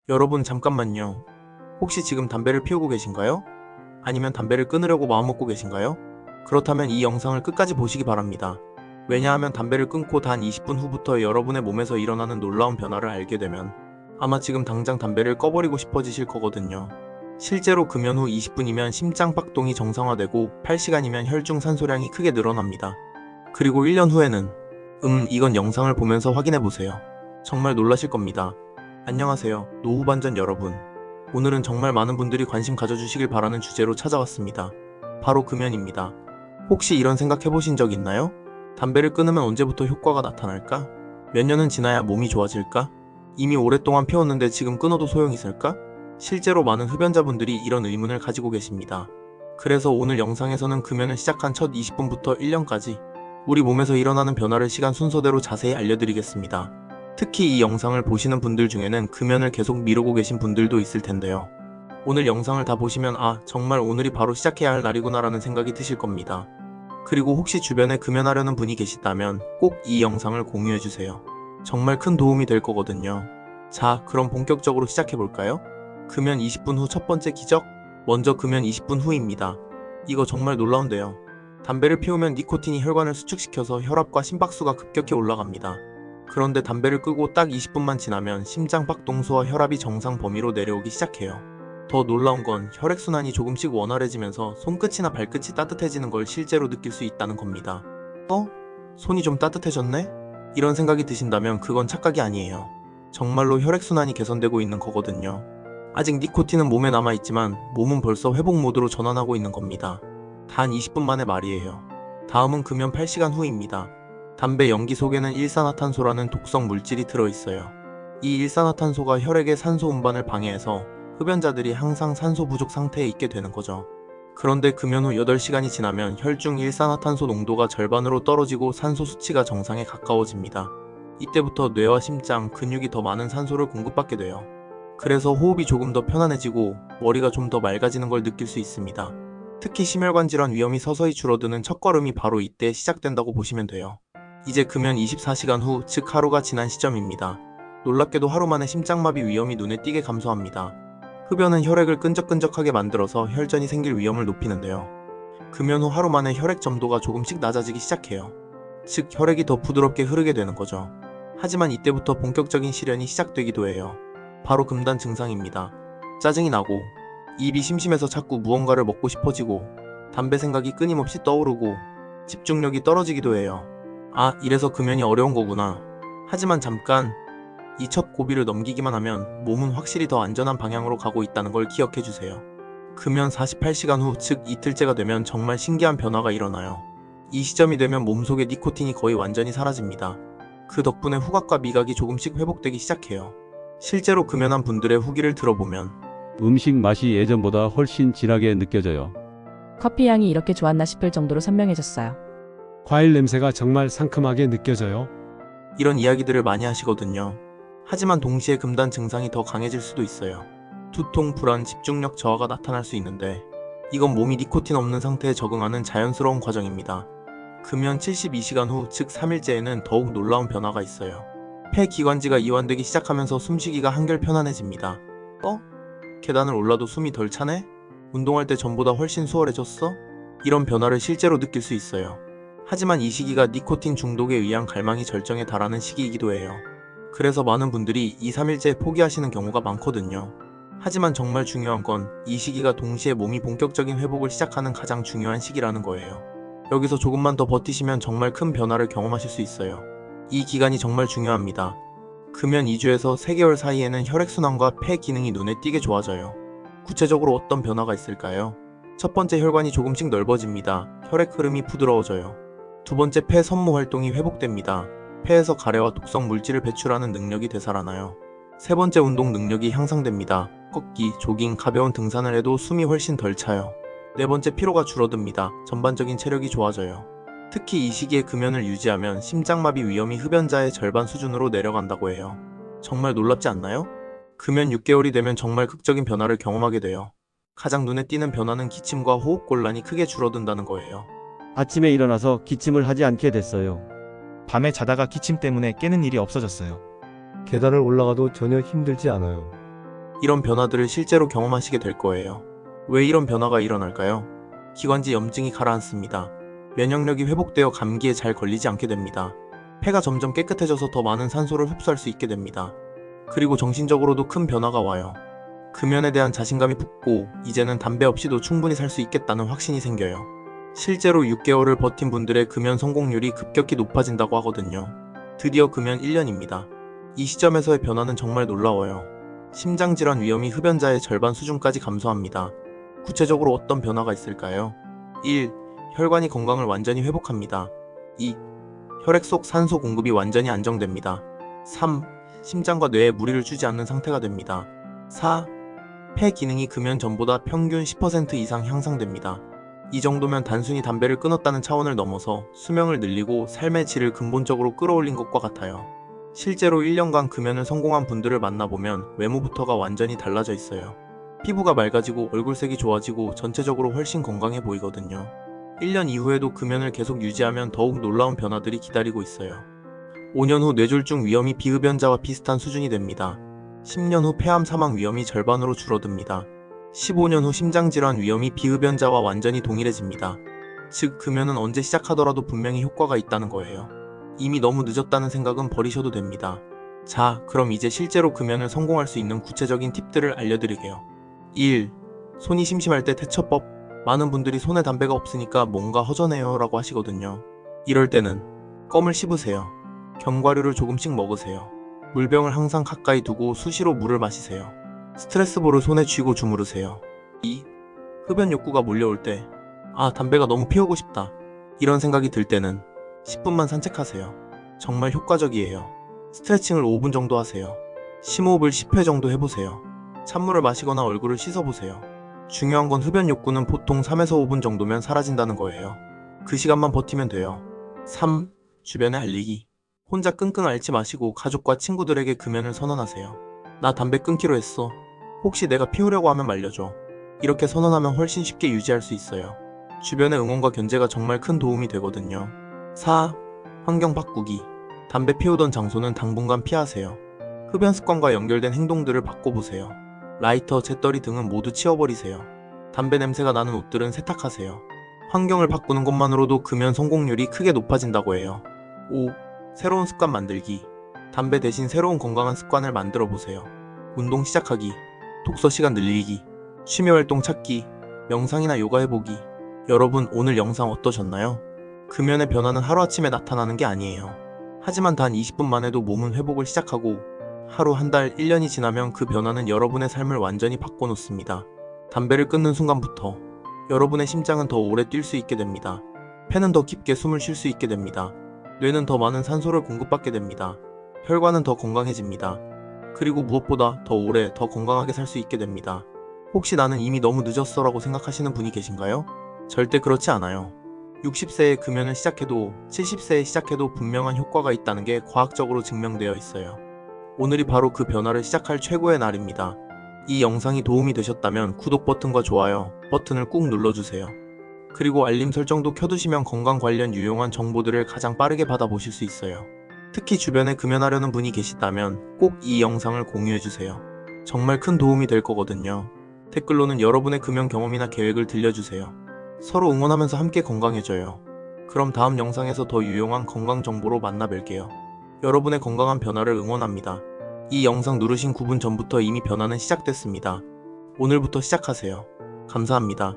여러분 잠깐만요. 혹시 지금 담배를 피우고 계신가요? 아니면 담배를 끊으려고 마음먹고 계신가요? 그렇다면 이 영상을 끝까지 보시기 바랍니다. 왜냐하면 담배를 끊고 단 20분 후부터 여러분의 몸에서 일어나는 놀라운 변화를 알게 되면 아마 지금 당장 담배를 꺼버리고 싶어지실 거거든요. 실제로 금연 후 20분이면 심장 박동이 정상화되고 8시간이면 혈중 산소량이 크게 늘어납니다. 그리고 1년 후에는 이건 영상을 보면서 확인해보세요. 정말 놀라실 겁니다. 안녕하세요, 노후 반전 여러분. 오늘은 정말 많은 분들이 관심 가져주시길 바라는 주제로 찾아왔습니다. 바로 금연입니다. 혹시 이런 생각 해보신 적 있나요? 담배를 끊으면 언제부터 효과가 나타날까? 몇 년은 지나야 몸이 좋아질까? 이미 오랫동안 피웠는데 지금 끊어도 소용있을까? 실제로 많은 흡연자분들이 이런 의문을 가지고 계십니다. 그래서 오늘 영상에서는 금연을 시작한 첫 20분부터 1년까지 우리 몸에서 일어나는 변화를 시간 순서대로 자세히 알려드리겠습니다. 특히 이 영상을 보시는 분들 중에는 금연을 계속 미루고 계신 분들도 있을 텐데요. 오늘 영상을 다 보시면 정말 오늘이 바로 시작해야 할 날이구나 라는 생각이 드실 겁니다. 그리고 혹시 주변에 금연하려는 분이 계시다면 꼭 이 영상을 공유해주세요. 정말 큰 도움이 될 거거든요. 자, 그럼 본격적으로 시작해볼까요? 금연 20분 후 첫 번째 기적? 먼저 금연 20분 후입니다. 이거 정말 놀라운데요. 담배를 피우면 니코틴이 혈관을 수축시켜서 혈압과 심박수가 급격히 올라갑니다. 그런데 담배를 끄고 딱 20분만 지나면 심장 박동수와 혈압이 정상 범위로 내려오기 시작해요. 더 놀라운 건 혈액순환이 조금씩 원활해지면서 손끝이나 발끝이 따뜻해지는 걸 실제로 느낄 수 있다는 겁니다. 손이 좀 따뜻해졌네? 이런 생각이 드신다면 그건 착각이 아니에요. 정말로 혈액순환이 개선되고 있는 거거든요. 아직 니코틴은 몸에 남아있지만 몸은 벌써 회복 모드로 전환하고 있는 겁니다. 단 20분 만의 말이에요. 다음은 금연 8시간 후입니다. 담배 연기 속에는 일산화탄소라는 독성 물질이 들어있어요. 이 일산화탄소가 혈액의 산소 운반을 방해해서 흡연자들이 항상 산소 부족 상태에 있게 되는 거죠. 그런데 금연 후 8시간이 지나면 혈중 일산화탄소 농도가 절반으로 떨어지고 산소 수치가 정상에 가까워집니다. 이때부터 뇌와 심장, 근육이 더 많은 산소를 공급받게 돼요. 그래서 호흡이 조금 더 편안해지고 머리가 좀 더 맑아지는 걸 느낄 수 있습니다. 특히 심혈관 질환 위험이 서서히 줄어드는 첫걸음이 바로 이때 시작된다고 보시면 돼요. 이제 금연 24시간 후, 즉 하루가 지난 시점입니다. 놀랍게도 하루 만에 심장마비 위험이 눈에 띄게 감소합니다. 흡연은 혈액을 끈적끈적하게 만들어서 혈전이 생길 위험을 높이는데요. 금연 후 하루 만에 혈액 점도가 조금씩 낮아지기 시작해요. 즉 혈액이 더 부드럽게 흐르게 되는 거죠. 하지만 이때부터 본격적인 시련이 시작되기도 해요. 바로 금단 증상입니다. 짜증이 나고 입이 심심해서 자꾸 무언가를 먹고 싶어지고 담배 생각이 끊임없이 떠오르고 집중력이 떨어지기도 해요. 이래서 금연이 어려운 거구나. 하지만 잠깐, 이 첫 고비를 넘기기만 하면 몸은 확실히 더 안전한 방향으로 가고 있다는 걸 기억해주세요. 금연 48시간 후, 즉 이틀째가 되면 정말 신기한 변화가 일어나요. 이 시점이 되면 몸속의 니코틴이 거의 완전히 사라집니다. 그 덕분에 후각과 미각이 조금씩 회복되기 시작해요. 실제로 금연한 분들의 후기를 들어보면 음식 맛이 예전보다 훨씬 진하게 느껴져요. 커피 향이 이렇게 좋았나 싶을 정도로 선명해졌어요. 과일 냄새가 정말 상큼하게 느껴져요. 이런 이야기들을 많이 하시거든요. 하지만 동시에 금단 증상이 더 강해질 수도 있어요. 두통, 불안, 집중력 저하가 나타날 수 있는데 이건 몸이 니코틴 없는 상태에 적응하는 자연스러운 과정입니다. 금연 72시간 후, 즉 3일째에는 더욱 놀라운 변화가 있어요. 폐 기관지가 이완되기 시작하면서 숨쉬기가 한결 편안해집니다. 계단을 올라도 숨이 덜 차네? 운동할 때 전보다 훨씬 수월해졌어? 이런 변화를 실제로 느낄 수 있어요. 하지만 이 시기가 니코틴 중독에 의한 갈망이 절정에 달하는 시기이기도 해요. 그래서 많은 분들이 2, 3일째 포기하시는 경우가 많거든요. 하지만 정말 중요한 건 이 시기가 동시에 몸이 본격적인 회복을 시작하는 가장 중요한 시기라는 거예요. 여기서 조금만 더 버티시면 정말 큰 변화를 경험하실 수 있어요. 이 기간이 정말 중요합니다. 금연 2주에서 3개월 사이에는 혈액순환과 폐 기능이 눈에 띄게 좋아져요. 구체적으로 어떤 변화가 있을까요? 첫 번째, 혈관이 조금씩 넓어집니다. 혈액 흐름이 부드러워져요. 두 번째, 폐 섬모 활동이 회복됩니다. 폐에서 가래와 독성 물질을 배출하는 능력이 되살아나요. 세 번째, 운동 능력이 향상됩니다. 걷기, 조깅, 가벼운 등산을 해도 숨이 훨씬 덜 차요. 네 번째, 피로가 줄어듭니다. 전반적인 체력이 좋아져요. 특히 이 시기에 금연을 유지하면 심장마비 위험이 흡연자의 절반 수준으로 내려간다고 해요. 정말 놀랍지 않나요? 금연 6개월이 되면 정말 극적인 변화를 경험하게 돼요. 가장 눈에 띄는 변화는 기침과 호흡곤란이 크게 줄어든다는 거예요. 아침에 일어나서 기침을 하지 않게 됐어요. 밤에 자다가 기침 때문에 깨는 일이 없어졌어요. 계단을 올라가도 전혀 힘들지 않아요. 이런 변화들을 실제로 경험하시게 될 거예요. 왜 이런 변화가 일어날까요? 기관지 염증이 가라앉습니다. 면역력이 회복되어 감기에 잘 걸리지 않게 됩니다. 폐가 점점 깨끗해져서 더 많은 산소를 흡수할 수 있게 됩니다. 그리고 정신적으로도 큰 변화가 와요. 금연에 대한 자신감이 붙고 이제는 담배 없이도 충분히 살 수 있겠다는 확신이 생겨요. 실제로 6개월을 버틴 분들의 금연 성공률이 급격히 높아진다고 하거든요. 드디어 금연 1년입니다. 이 시점에서의 변화는 정말 놀라워요. 심장질환 위험이 흡연자의 절반 수준까지 감소합니다. 구체적으로 어떤 변화가 있을까요? 1. 혈관이 건강을 완전히 회복합니다. 2. 혈액 속 산소 공급이 완전히 안정됩니다. 3. 심장과 뇌에 무리를 주지 않는 상태가 됩니다. 4. 폐 기능이 금연 전보다 평균 10% 이상 향상됩니다. 이 정도면 단순히 담배를 끊었다는 차원을 넘어서 수명을 늘리고 삶의 질을 근본적으로 끌어올린 것과 같아요. 실제로 1년간 금연을 성공한 분들을 만나보면 외모부터가 완전히 달라져 있어요. 피부가 맑아지고 얼굴색이 좋아지고 전체적으로 훨씬 건강해 보이거든요. 1년 이후에도 금연을 계속 유지하면 더욱 놀라운 변화들이 기다리고 있어요. 5년 후 뇌졸중 위험이 비흡연자와 비슷한 수준이 됩니다. 10년 후 폐암 사망 위험이 절반으로 줄어듭니다. 15년 후 심장질환 위험이 비흡연자와 완전히 동일해집니다. 즉, 금연은 언제 시작하더라도 분명히 효과가 있다는 거예요. 이미 너무 늦었다는 생각은 버리셔도 됩니다. 자, 그럼 이제 실제로 금연을 성공할 수 있는 구체적인 팁들을 알려드릴게요. 1. 손이 심심할 때 태처법. 많은 분들이 손에 담배가 없으니까 뭔가 허전해요 라고 하시거든요. 이럴 때는 껌을 씹으세요. 견과류를 조금씩 먹으세요. 물병을 항상 가까이 두고 수시로 물을 마시세요. 스트레스볼을 손에 쥐고 주무르세요. 2. 흡연 욕구가 몰려올 때, 담배가 너무 피우고 싶다, 이런 생각이 들 때는 10분만 산책하세요. 정말 효과적이에요. 스트레칭을 5분 정도 하세요. 심호흡을 10회 정도 해보세요. 찬물을 마시거나 얼굴을 씻어보세요. 중요한 건 흡연 욕구는 보통 3에서 5분 정도면 사라진다는 거예요. 그 시간만 버티면 돼요. 3. 주변에 알리기. 혼자 끙끙 앓지 마시고 가족과 친구들에게 금연을 선언하세요. 나 담배 끊기로 했어. 혹시 내가 피우려고 하면 말려줘. 이렇게 선언하면 훨씬 쉽게 유지할 수 있어요. 주변의 응원과 견제가 정말 큰 도움이 되거든요. 4. 환경 바꾸기. 담배 피우던 장소는 당분간 피하세요. 흡연 습관과 연결된 행동들을 바꿔보세요. 라이터, 재떨이 등은 모두 치워버리세요. 담배 냄새가 나는 옷들은 세탁하세요. 환경을 바꾸는 것만으로도 금연 성공률이 크게 높아진다고 해요. 5. 새로운 습관 만들기. 담배 대신 새로운 건강한 습관을 만들어 보세요. 운동 시작하기, 독서 시간 늘리기, 취미활동 찾기, 명상이나 요가 해보기. 여러분, 오늘 영상 어떠셨나요? 금연의 변화는 하루아침에 나타나는 게 아니에요. 하지만 단 20분만 해도 몸은 회복을 시작하고 하루, 한 달, 1년이 지나면 그 변화는 여러분의 삶을 완전히 바꿔놓습니다. 담배를 끊는 순간부터 여러분의 심장은 더 오래 뛸 수 있게 됩니다. 폐는 더 깊게 숨을 쉴 수 있게 됩니다. 뇌는 더 많은 산소를 공급받게 됩니다. 혈관은 더 건강해집니다. 그리고 무엇보다 더 오래, 더 건강하게 살 수 있게 됩니다. 혹시 나는 이미 너무 늦었어 라고 생각하시는 분이 계신가요? 절대 그렇지 않아요. 60세에 금연을 시작해도 70세에 시작해도 분명한 효과가 있다는 게 과학적으로 증명되어 있어요. 오늘이 바로 그 변화를 시작할 최고의 날입니다. 이 영상이 도움이 되셨다면 구독 버튼과 좋아요 버튼을 꾹 눌러주세요. 그리고 알림 설정도 켜두시면 건강 관련 유용한 정보들을 가장 빠르게 받아보실 수 있어요. 특히 주변에 금연하려는 분이 계시다면 꼭 이 영상을 공유해주세요. 정말 큰 도움이 될 거거든요. 댓글로는 여러분의 금연 경험이나 계획을 들려주세요. 서로 응원하면서 함께 건강해져요. 그럼 다음 영상에서 더 유용한 건강 정보로 만나 뵐게요. 여러분의 건강한 변화를 응원합니다. 이 영상 누르신 9분 전부터 이미 변화는 시작됐습니다. 오늘부터 시작하세요. 감사합니다.